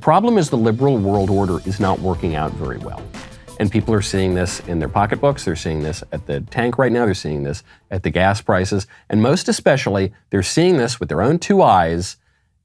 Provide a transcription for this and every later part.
problem is the liberal world order is not working out very well. And people are seeing this in their pocketbooks. They're seeing this at the tank right now. They're seeing this at the gas prices. And most especially, they're seeing this with their own two eyes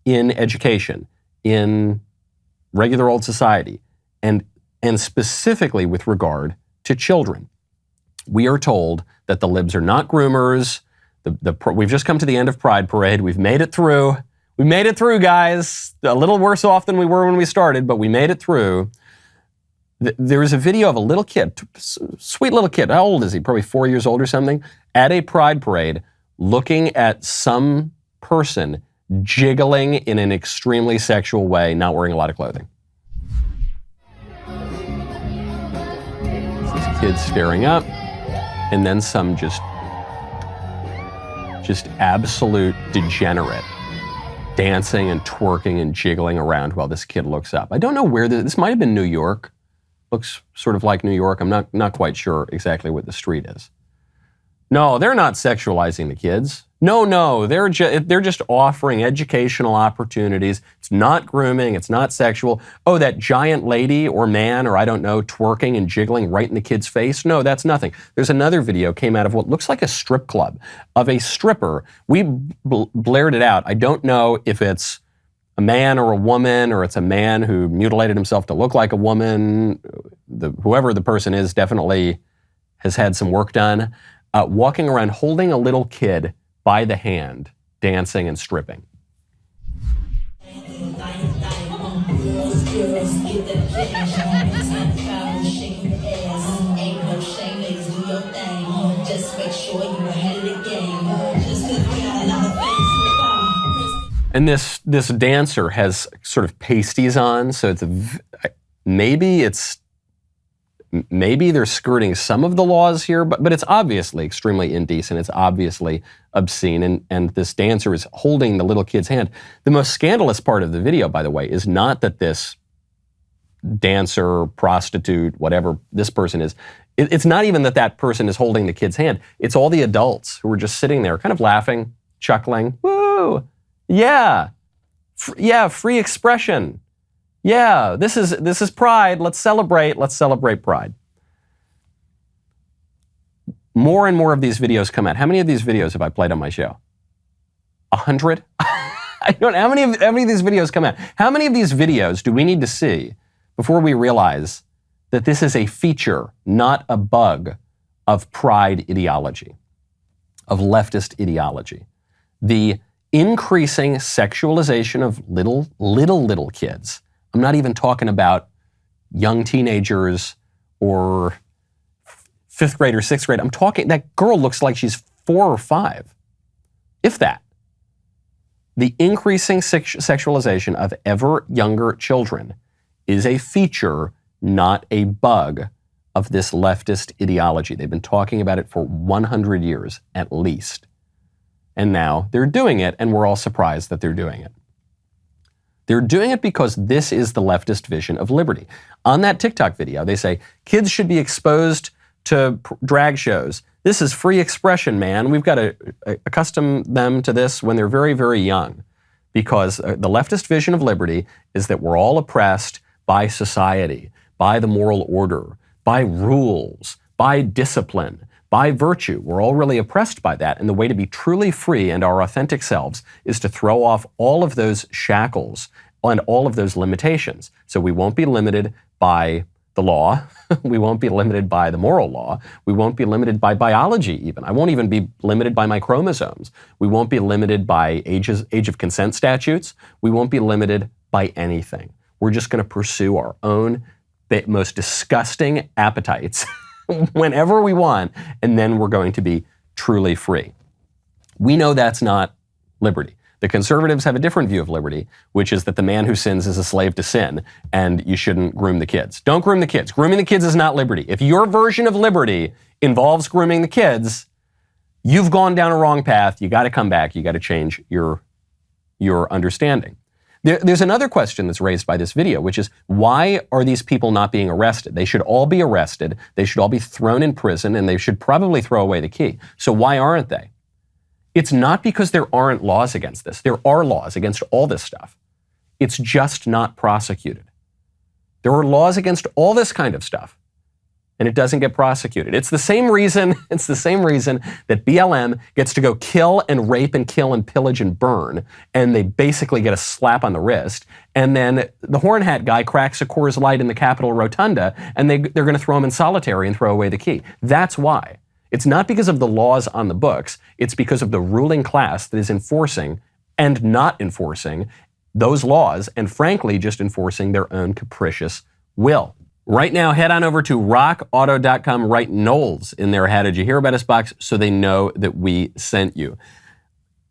in education, in regular old society, and specifically with regard to children. We are told that the libs are not groomers. We've just come to the end of Pride Parade. We've made it through. We made it through, guys. A little worse off than we were when we started, but we made it through. There is a video of a little kid, sweet little kid. How old is he? Probably 4 years old or something, at a Pride Parade, looking at some person jiggling in an extremely sexual way, not wearing a lot of clothing. This kid staring up, and then some just absolute degenerate dancing and twerking and jiggling around while this kid looks up. I don't know where this might have been New York. Looks sort of like New York. I'm not quite sure exactly what the street is. No, they're not sexualizing the kids. No, they're just offering educational opportunities. It's not grooming. It's not sexual. Oh, that giant lady or man or I don't know, twerking and jiggling right in the kid's face. No, that's nothing. There's another video came out of what looks like a strip club of a stripper. We blared it out. I don't know if it's a man or a woman, or it's a man who mutilated himself to look like a woman. Whoever the person is definitely has had some work done. Walking around holding a little kid by the hand, dancing and stripping. And this dancer has sort of pasties on, so maybe they're skirting some of the laws here, but it's obviously extremely indecent. It's obviously obscene, and this dancer is holding the little kid's hand. The most scandalous part of the video, by the way, is not that this dancer, prostitute, whatever this person is, it's not even that person is holding the kid's hand. It's all the adults who are just sitting there kind of laughing, chuckling. Woo! Yeah, free expression. Yeah, this is Pride. Let's celebrate Pride. More and more of these videos come out. How many of these videos have I played on my show? 100? How many of these videos come out? How many of these videos do we need to see before we realize that this is a feature, not a bug, of pride ideology, of leftist ideology? The increasing sexualization of little kids. I'm not even talking about young teenagers or fifth grade or sixth grade. I'm talking, that girl looks like she's 4 or 5, if that. The increasing sexualization of ever younger children is a feature, not a bug, of this leftist ideology. They've been talking about it for 100 years at least. And now they're doing it, and we're all surprised that they're doing it. They're doing it because this is the leftist vision of liberty. On that TikTok video, they say, kids should be exposed to drag shows. This is free expression, man. We've got to accustom them to this when they're very, very young. Because the leftist vision of liberty is that we're all oppressed by society, by the moral order, by rules, by discipline, by virtue. We're all really oppressed by that. And the way to be truly free and our authentic selves is to throw off all of those shackles and all of those limitations. So we won't be limited by the law. We won't be limited by the moral law. We won't be limited by biology even. I won't even be limited by my chromosomes. We won't be limited by age of consent statutes. We won't be limited by anything. We're just going to pursue our own most disgusting appetites whenever we want, and then we're going to be truly free. We know that's not liberty. The conservatives have a different view of liberty, which is that the man who sins is a slave to sin, and you shouldn't groom the kids. Don't groom the kids. Grooming the kids is not liberty. If your version of liberty involves grooming the kids, you've gone down a wrong path. You got to come back. You got to change your understanding. There's another question that's raised by this video, which is, why are these people not being arrested? They should all be arrested. They should all be thrown in prison, and they should probably throw away the key. So why aren't they? It's not because there aren't laws against this. There are laws against all this stuff. It's just not prosecuted. There are laws against all this kind of stuff, and it doesn't get prosecuted. It's the same reason that BLM gets to go kill and rape and kill and pillage and burn, and they basically get a slap on the wrist. And then the horn hat guy cracks a Coors Light in the Capitol Rotunda, and they're going to throw him in solitary and throw away the key. That's why. It's not because of the laws on the books. It's because of the ruling class that is enforcing and not enforcing those laws, and frankly, just enforcing their own capricious will. Right now, head on over to rockauto.com, write Knowles in their How Did You Hear About Us box so they know that we sent you.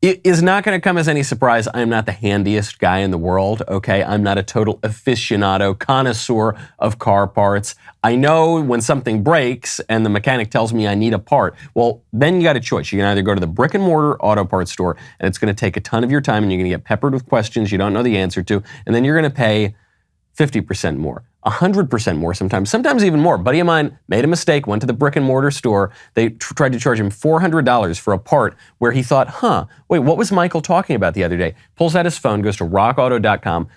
It is not going to come as any surprise. I'm not the handiest guy in the world, okay? I'm not a total aficionado, connoisseur of car parts. I know when something breaks and the mechanic tells me I need a part, well, then you got a choice. You can either go to the brick and mortar auto parts store, and it's going to take a ton of your time, and you're going to get peppered with questions you don't know the answer to, and then you're going to pay 50% more, 100% more sometimes even more. A buddy of mine made a mistake, went to the brick and mortar store. They tried to charge him $400 for a part where he thought, wait, what was Michael talking about the other day? Pulls out his phone, goes to rockauto.com,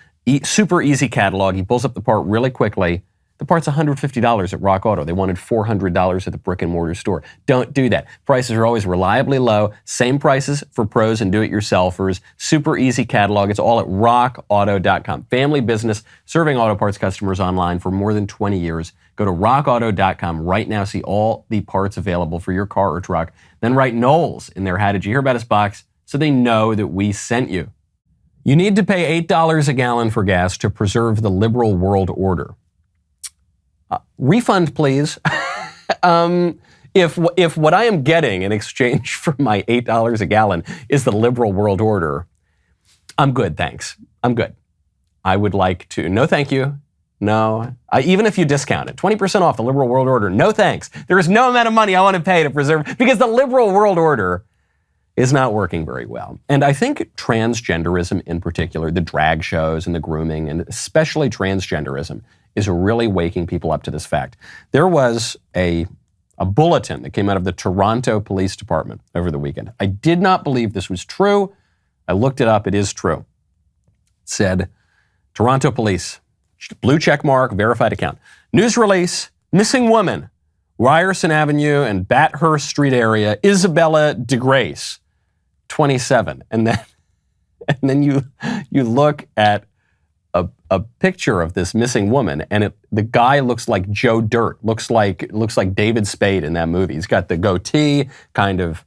super easy catalog. He pulls up the part really quickly. The part's $150 at Rock Auto. They wanted $400 at the brick and mortar store. Don't do that. Prices are always reliably low. Same prices for pros and do-it-yourselfers. Super easy catalog. It's all at rockauto.com. Family business serving auto parts customers online for more than 20 years. Go to rockauto.com right now. See all the parts available for your car or truck. Then write Knowles in their How Did You Hear About Us box so they know that we sent you. You need to pay $8 a gallon for gas to preserve the liberal world order. Refund, please. If what I am getting in exchange for my $8 a gallon is the liberal world order, I'm good, thanks. I'm good. I would like to, no thank you. No, even if you discount it, 20% off the liberal world order, no thanks. There is no amount of money I want to pay to preserve, because the liberal world order is not working very well. And I think transgenderism in particular, the drag shows and the grooming, and especially transgenderism, is really waking people up to this fact. There was a bulletin that came out of the Toronto Police Department over the weekend. I did not believe this was true. I looked it up. It is true. It said, Toronto Police, blue check mark, verified account. News release, missing woman, Ryerson Avenue and Bathurst Street area, Isabella DeGrace, 27. And then you look at a picture of this missing woman, and the guy looks like Joe Dirt, looks like David Spade in that movie. He's got the goatee, kind of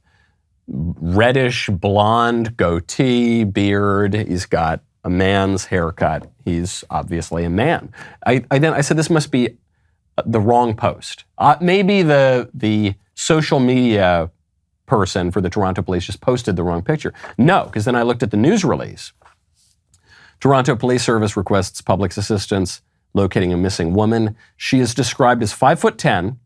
reddish blonde goatee, beard. He's got a man's haircut. He's obviously a man. I said this must be the wrong post. Maybe the social media person for the Toronto Police just posted the wrong picture. No, because then I looked at the news release. Toronto Police Service requests public's assistance locating a missing woman. She is described as 5'10",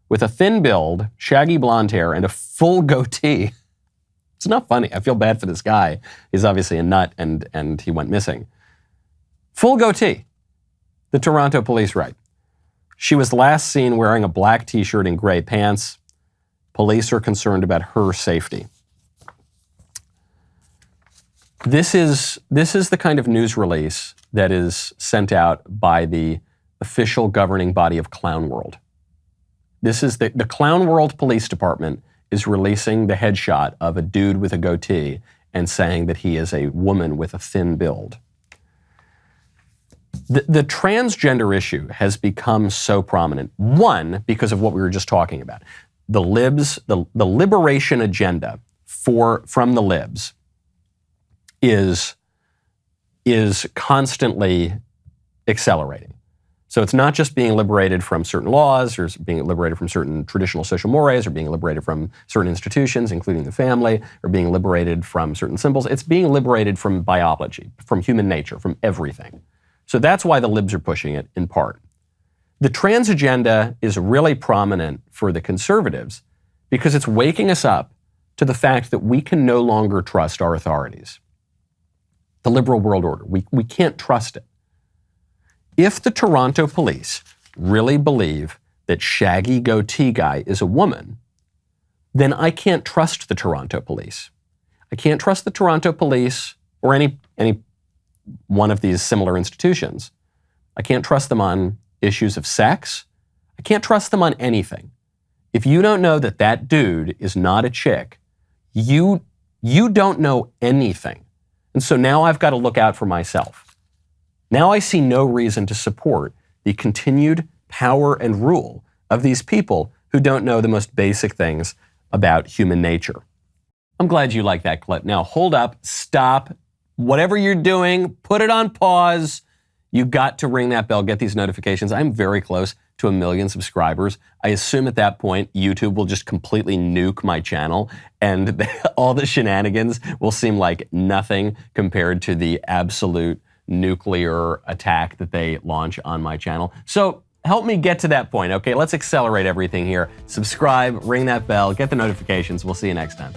with a thin build, shaggy blonde hair, and a full goatee. It's not funny. I feel bad for this guy. He's obviously a nut, and he went missing. Full goatee. The Toronto Police write. She was last seen wearing a black t-shirt and gray pants. Police are concerned about her safety. This is the kind of news release that is sent out by the official governing body of Clown World. This is the Clown World Police Department is releasing the headshot of a dude with a goatee and saying that he is a woman with a thin build. The transgender issue has become so prominent. One, because of what we were just talking about. The libs, the liberation agenda from the libs is constantly accelerating. So it's not just being liberated from certain laws or being liberated from certain traditional social mores or being liberated from certain institutions, including the family, or being liberated from certain symbols. It's being liberated from biology, from human nature, from everything. So that's why the libs are pushing it in part. The trans agenda is really prominent for the conservatives because it's waking us up to the fact that we can no longer trust our authorities. The liberal world order. We can't trust it. If the Toronto police really believe that shaggy goatee guy is a woman, then I can't trust the Toronto police. I can't trust the Toronto police or any one of these similar institutions. I can't trust them on issues of sex. I can't trust them on anything. If you don't know that that dude is not a chick, you don't know anything. And so now I've got to look out for myself. Now I see no reason to support the continued power and rule of these people who don't know the most basic things about human nature. I'm glad you liked that clip. Now hold up, stop, whatever you're doing, put it on pause. You got to ring that bell, get these notifications. I'm very close to 1 million subscribers. I assume at that point, YouTube will just completely nuke my channel and all the shenanigans will seem like nothing compared to the absolute nuclear attack that they launch on my channel. So help me get to that point, okay? Let's accelerate everything here. Subscribe, ring that bell, get the notifications. We'll see you next time.